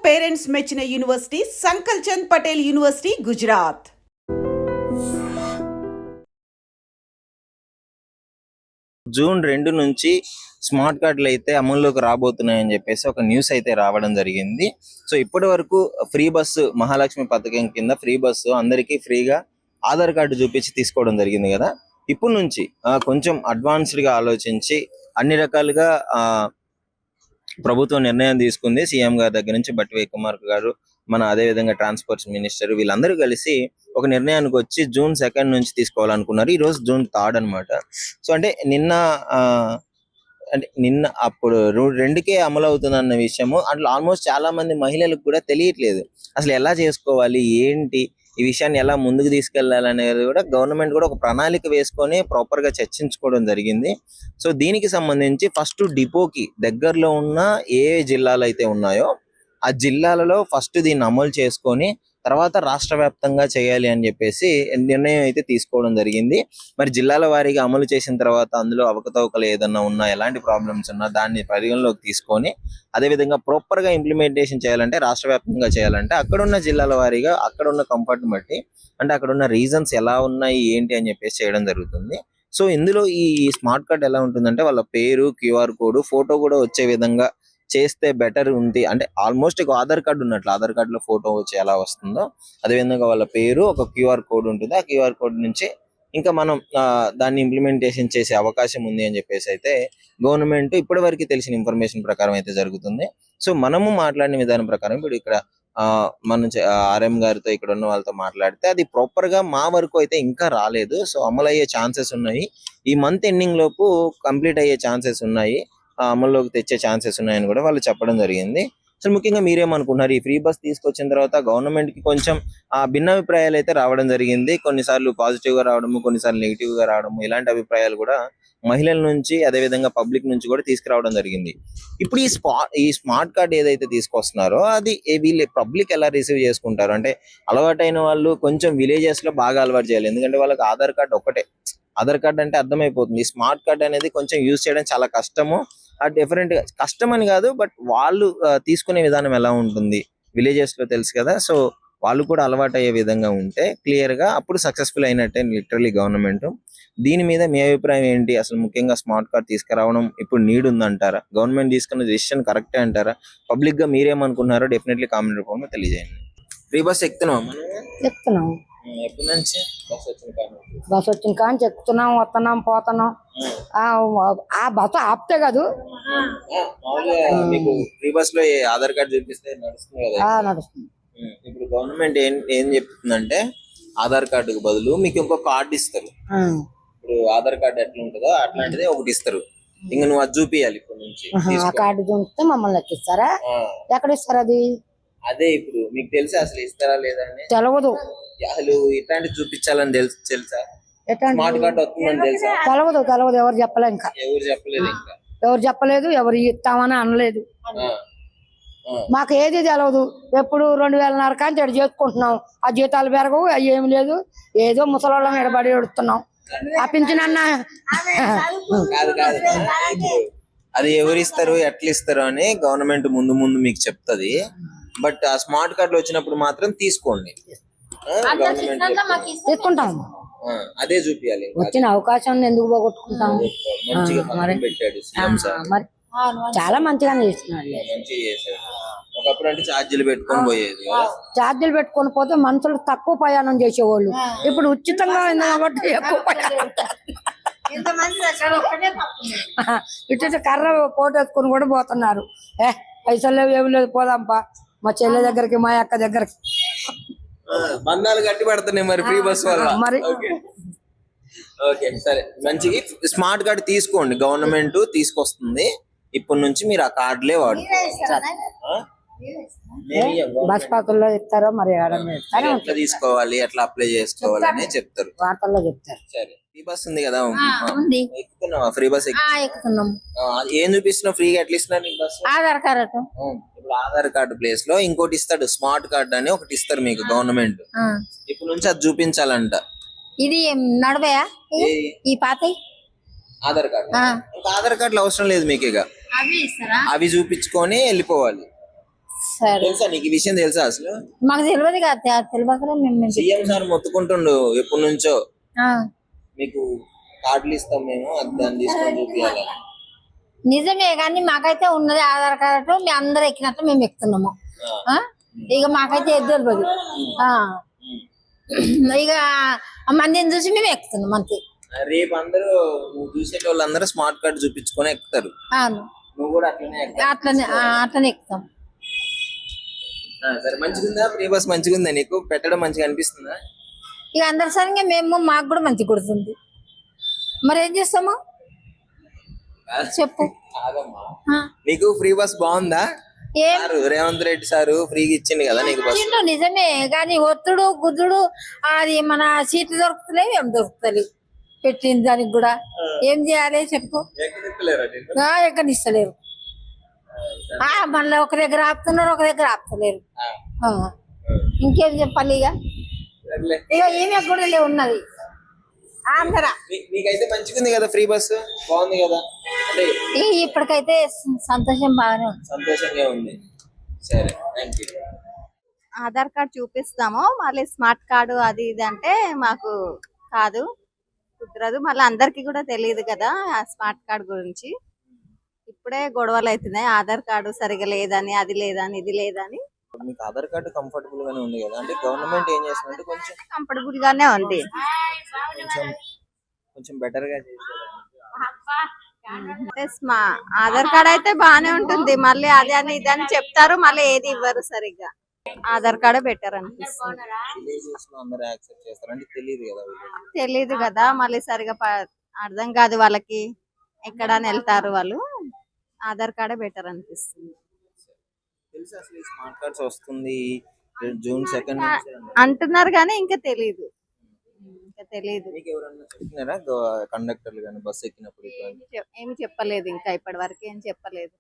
Parents మెచ్చిన university Sankalchand Patel university Gujarat. June 2 నుంచి smart కార్డులు అయితే అమల్లోకి రాబోతున్నాయని చెప్పేసి ఒక న్యూస్ అయితే రావడం జరిగింది. సో ఇప్పటి వరకు ఫ్రీ బస్సు మహాలక్ష్మి పథకం కింద ఫ్రీ బస్సు అందరికీ ఫ్రీగా ఆధార్ కార్డు చూపించి తీసుకోవడం జరిగింది కదా. ఇప్పటి నుంచి కొంచెం అడ్వాన్స్డ్ గా ఆలోచించి అన్ని రకాలుగా ప్రభుత్వం నిర్ణయం తీసుకుంది. సీఎం గారి దగ్గర నుంచి బట్టి విక్రమార్క గారు, మన అదే విధంగా ట్రాన్స్పోర్ట్ మినిస్టర్, వీళ్ళందరూ కలిసి ఒక నిర్ణయానికి వచ్చి జూన్ 2 నుంచి తీసుకోవాలనుకున్నారు. ఈ రోజు జూన్ 3 అనమాట. సో అంటే నిన్న అప్పుడు 2కే అమలు అవుతుందన్న విషయము అట్లా ఆల్మోస్ట్ చాలా మంది మహిళలకు కూడా తెలియట్లేదు అసలు ఎలా చేసుకోవాలి, ఏంటి ఈ విషయాన్ని ఎలా ముందుకు తీసుకెళ్లాలనేది కూడా గవర్నమెంట్ కూడా ఒక ప్రణాళిక వేసుకొని ప్రాపర్ గా చర్చించుకోవడం జరిగింది. సో దీనికి సంబంధించి ఫస్ట్ డిపోకి దగ్గరలో ఉన్న ఏ జిల్లాలు అయితే ఉన్నాయో ఆ జిల్లాలలో ఫస్ట్ దీన్ని అమలు చేసుకొని తర్వాత రాష్ట్ర వ్యాప్తంగా చేయాలి అని చెప్పేసి నిర్ణయం అయితే తీసుకోవడం జరిగింది. మరి జిల్లాల వారీగా అమలు చేసిన తర్వాత అందులో అవకతవకలు ఏదన్నా ఉన్నా, ఎలాంటి ప్రాబ్లమ్స్ ఉన్నా దాన్ని పరిగణలోకి తీసుకొని అదేవిధంగా ప్రాపర్ గా ఇంప్లిమెంటేషన్ చేయాలంటే, రాష్ట్ర వ్యాప్తంగా చేయాలంటే అక్కడున్న జిల్లాల వారీగా అక్కడున్న కంఫర్ట్ బట్టి, అంటే అక్కడున్న రీజన్స్ ఎలా ఉన్నాయి ఏంటి అని చెప్పేసి చేయడం జరుగుతుంది. సో ఇందులో ఈ స్మార్ట్ కార్డ్ ఎలా ఉంటుందంటే వాళ్ళ పేరు, క్యూఆర్ కోడ్, ఫోటో కూడా వచ్చే విధంగా చేస్తే బెటర్ ఉంది. అంటే ఆల్మోస్ట్ ఒక ఆధార్ కార్డు ఉన్నట్లు, ఆధార్ కార్డు లో ఫోటో వచ్చి ఎలా వస్తుందో అదేవిధంగా వాళ్ళ పేరు, ఒక క్యూఆర్ కోడ్ ఉంటుంది. ఆ క్యూఆర్ కోడ్ నుంచి ఇంకా మనం దాన్ని ఇంప్లిమెంటేషన్ చేసే అవకాశం ఉంది అని చెప్పేసి అయితే గవర్నమెంట్ ఇప్పటి వరకు తెలిసిన ఇన్ఫర్మేషన్ ప్రకారం అయితే జరుగుతుంది. సో మనము మాట్లాడిన విధానం ప్రకారం ఇప్పుడు ఇక్కడ మన ఆర్ఎం గారితో ఇక్కడ ఉన్న వాళ్ళతో మాట్లాడితే అది ప్రాపర్ గా మా వరకు అయితే ఇంకా రాలేదు. సో అమలు అయ్యే ఛాన్సెస్ ఉన్నాయి, ఈ మంత్ ఎండింగ్ లోపు కంప్లీట్ అయ్యే ఛాన్సెస్ ఉన్నాయి, అమల్లోకి తెచ్చే ఛాన్సెస్ ఉన్నాయని కూడా వాళ్ళు చెప్పడం జరిగింది. అసలు ముఖ్యంగా మీరేమనుకుంటున్నారు? ఈ ఫ్రీ బస్ తీసుకొచ్చిన తర్వాత గవర్నమెంట్ కి కొంచెం భిన్నాభిప్రాయాలు అయితే రావడం జరిగింది. కొన్నిసార్లు పాజిటివ్ గా రావడము, కొన్నిసార్లు నెగిటివ్ గా రావడము, ఇలాంటి అభిప్రాయాలు కూడా మహిళల నుంచి అదే విధంగా పబ్లిక్ నుంచి కూడా తీసుకురావడం జరిగింది. ఇప్పుడు ఈ స్మార్ట్ కార్డ్ ఏదైతే తీసుకొస్తున్నారో అది వీళ్ళు పబ్లిక్ ఎలా రిసీవ్ చేసుకుంటారు అంటే, అలవాటైన వాళ్ళు కొంచెం విలేజెస్ లో బాగా అలవాటు చేయాలి. ఎందుకంటే వాళ్ళకి ఆధార్ కార్డ్ ఒక్కటే, ఆధార్ కార్డ్ అంటే అర్థమైపోతుంది. స్మార్ట్ కార్డ్ అనేది కొంచెం యూజ్ చేయడం చాలా కష్టము. డిఫరెంట్ గా కష్టం అని కాదు, బట్ వాళ్ళు తీసుకునే విధానం ఎలా ఉంటుంది విలేజెస్ లో తెలుసు కదా. సో వాళ్ళు కూడా అలవాటు అయ్యే విధంగా ఉంటే క్లియర్ గా అప్పుడు సక్సెస్ఫుల్ అయినట్టే లిటరలీ గవర్నమెంట్. దీని మీద మీ అభిప్రాయం ఏంటి? అసలు ముఖ్యంగా స్మార్ట్ కార్డ్ తీసుకురావడం ఇప్పుడు నీడ్ ఉందంటారా? గవర్నమెంట్ తీసుకున్న డిసిషన్ కరెక్టే అంటారా? పబ్లిక్ గా మీరేమనుకున్నారో డెఫినెట్లీ కామెంట్ రూపంలో తెలియజేయండి. ఫ్రీ బస్ ఎక్కుతున్నాం ఎప్పటి నుంచి? బస్ వచ్చిన కానీ ఎక్కుతున్నాం, వస్తున్నాం, పోతున్నాం. ఆ బస్సు ఆపితే కాదు, మీకు ఫ్రీ బస్ లో ఆధార్ కార్డు చూపిస్తే నడుస్తుంది కదా. నడుస్తుంది. ఇప్పుడు గవర్నమెంట్ ఏం చెప్తుందంటే ఆధార్ కార్డుకు బదులు మీకు ఇంకో కార్డు ఇస్తారు. ఇప్పుడు ఆధార్ కార్డు ఎట్లా ఉంటుందో అట్లాంటిదే ఒకటి ఇస్తారు. ఇంకా నువ్వు అది చూపియాలి ఇప్పటి నుంచి. ఆ కార్డు చూపిస్తే మమ్మల్ని ఎక్కిస్తారా? ఎక్కడ ఇస్తారు అది? అదే ఇప్పుడు మీకు తెలిసి అసలు ఇస్తారా లేదని తెలవదు. అసలు ఇట్లాంటి చూపించాలని తెలుసా? స్మార్ట్ కార్డు వస్తుందని తెలుసా? తెలవదు. ఎవరు చెప్పలేదు, ఇంకా ఎవరు చెప్పలేదు, ఎవరు ఇస్తామని అనలేదు. మాకు ఏది తెలవదు. ఎప్పుడు 2000 కానీ చెడు చేసుకుంటున్నాం. ఆ జీతాలు పెరగవు, అవి ఏమి లేదు. ఏదో ముసలోళ్ళం ఎడబడి ఎడుతున్నాం. ఆ పింఛనన్నా అది ఎవరు ఇస్తారు, ఎట్లా ఇస్తారు అని గవర్నమెంట్ ముందు మీకు చెప్తుంది. బట్ ఆ స్మార్ట్ కార్డులు వచ్చినప్పుడు మాత్రం తీసుకోండి. తీసుకుంటాం. అదే చూపియాలి. వచ్చిన అవకాశం ఎందుకు పోగొట్టుకుంటాం? మరి చాలా మంచిగానే చేస్తున్నాడు. ఒకప్పుడు అంటే ఛార్జీలు పెట్టుకొని పోయేది. ఛార్జీలు పెట్టుకొని పోతే మనుషులు తక్కువ ప్రయాణం చేసేవాళ్ళు. ఇప్పుడు ఉచితంగా కాబట్టి ఎక్కువ ప్రయాణం. ఇటు కర్ర పోటేసుకొని కూడా పోతున్నారు. పైసలు లేవు, ఏమి లేదు, పోదాంపా మా చెల్లె దగ్గరికి, మా అక్క దగ్గరికి. బంధాలు గట్టి పడుతున్నాయి మరి ఫ్రీ బస్ వల్ల. మరి ఓకే సరే, మంచిగా స్మార్ట్ కార్డ్ తీసుకోండి. గవర్నమెంట్ తీసుకొస్తుంది. ఇప్పటి నుంచి మీరు ఆ కార్డులే వాడుకోవాలి. బస్ పాకుల్లో ఇస్తారో మరి ఎట్లా తీసుకోవాలి, ఎట్లా అప్లై చేసుకోవాలి అని చెప్తారు, వార్తల్లో చెప్తారు. సరే, ఫ్రీ బస్ ఉంది కదా, ఎక్కుతున్నావా? Free bus ఎక్కుతున్నాం. ఏం చూపిస్తున్నావు? ఫ్రీగా ఎట్లా ఇస్తున్నారు నీకు బస్? ఆధార్ కార్డు. ఇప్పుడు ఆధార్ కార్డు ప్లేస్ లో ఇంకోటి ఇస్తాడు, స్మార్ట్ కార్డ్ అని ఒకటి ఇస్తారు మీకు గవర్నమెంట్. ఇప్పుడు నుంచి అది చూపించాలంట. ఇది నడవయా ఈ పాత ఆధార్ కార్డు? ఇంకా ఆధార్ కార్డులు అవసరం లేదు మీకు. ఇక అవి చూపించుకొని వెళ్ళిపోవాలి. సరే తెలుసా నీకు ఈ విషయం తెలుసా అసలు? మాకు తెలియదు కదా తెలియకనే మేము సీఎం సార్ మొత్తుకుంటుండు ఎప్పటి నుంచో, ఆ, మీకు కార్డులు ఇస్తాం మేము, అది దాన్ని తీసుకొని చూపించాలి. నిజమే కానీ మాకైతే ఉన్నది ఆధార్ కార్డు మేము అందరు ఎక్కినట్టు మేము ఎక్కుతున్నాము ఆ? ఇక మాకైతే ఏది తెలియదు ఆ. ఇక మందిని చూసి మేము ఎక్కుతున్నాం అంతే. రేపు అందరూ నువ్వు చూసే వాళ్ళందరూ స్మార్ట్ కార్డు చూపించుకొని ఎక్కుతారు, అవును నువ్వు కూడా అట్లనే ఎక్కుతావు. అట్లనే ఎక్కుతాం. సరే, మంచిగుందా ఫ్రీ బస్? మంచిగుందా నీకు? పెట్టడం మంచిగా అనిపిస్తుందా? ఇక అందరి సరిగా మేము మాకు కూడా మంచి కుడుతుంది, మరి ఏం చేస్తాము చెప్పు. కాదమ్మా, ఆ. నీకు ఫ్రీ బస్ బాగుందా? ఏం సారు రేవంత్ రెడ్డి సారు ఫ్రీగా ఇచ్చింది కదా నీకు బస్. ఇచ్చిండు నిజమే కానీ ఒత్తుడు గుద్దుడు అది మన సీట్లు దొరుకుతలేవు ఏం దొరుకుతలేవు పెట్టింది దానికి కూడా ఏం చేయాలి చెప్పు. ఎక్కడిస్తలేరు మళ్ళీ ఒక దగ్గర ఆపుతున్నారు ఒక దగ్గర ఆపుతలేరు. ఆ. ఇంకేం చెప్పాలి ఇక ఇక ఏమి కూడా లేవు ఉన్నది ఆంధ్ర. నీకైతే మంచిగుంది కదా ఫ్రీ బస్, బాగుంది కదా అంటే ఇప్పటికైతే సంతోషం బాగానే ఉంది. సంతోషంగా ఉంది. సరే, థ్యాంక్ యూ. ఆధార్ కార్డ్ చూపిస్తాము, మళ్ళీ స్మార్ట్ కార్డు అది ఇది అంటే మాకు కాదు, కుదరదు. మళ్ళీ అందరికి కూడా తెలియదు కదా ఆ స్మార్ట్ కార్డు గురించి. ఇప్పుడే గొడవలు అవుతున్నాయి, ఆధార్ కార్డు సరిగా లేదని, అది లేదని, ఇది లేదని. మీకు ఆధార్ కార్డు కంఫర్టబుల్ గానే ఉంది కదా, అంటే గవర్నమెంట్ ఏం చేస్తుందంటే కొంచెం కంఫర్టబుల్ గానే ఉంది. కొంచెం కొంచెం బెటర్ గా చేసేది. అంటే ఆధార్ కార్డ్ అయితే బానే ఉంటుంది, మళ్ళీ అది అని ఇది అని చెప్తారు, మళ్ళీ ఏది ఇవ్వరు సరిగ్గా. ఆధార్ కార్డే బెటర్ అనిపిస్తుంది. విలేజెస్ లో అందరూ యాక్సెప్ట్ చేస్తారు అంటే తెలియదు కదా వీళ్ళకి. తెలీదు కదా, మళ్ళీ సరిగా అర్థం కాదు వాళ్ళకి, ఎక్కడ వెళ్తారు వాళ్ళు. ఆధార్ కార్డే బెటర్ అనిపిస్తుంది. తెలుసా అసలు స్మార్ట్ కార్డ్స్ వస్తుంది జూన్ 2 నుంచి అంటున్నారు కానీ ఇంకా తెలీదు. మీకు ఎవరన్నా చెప్పినారా కండక్టర్లు కానీ బస్ ఎక్కినప్పుడు? ఏమి చెప్పలేదు, ఇంకా ఇప్పటి వరకు ఏం చెప్పలేదు.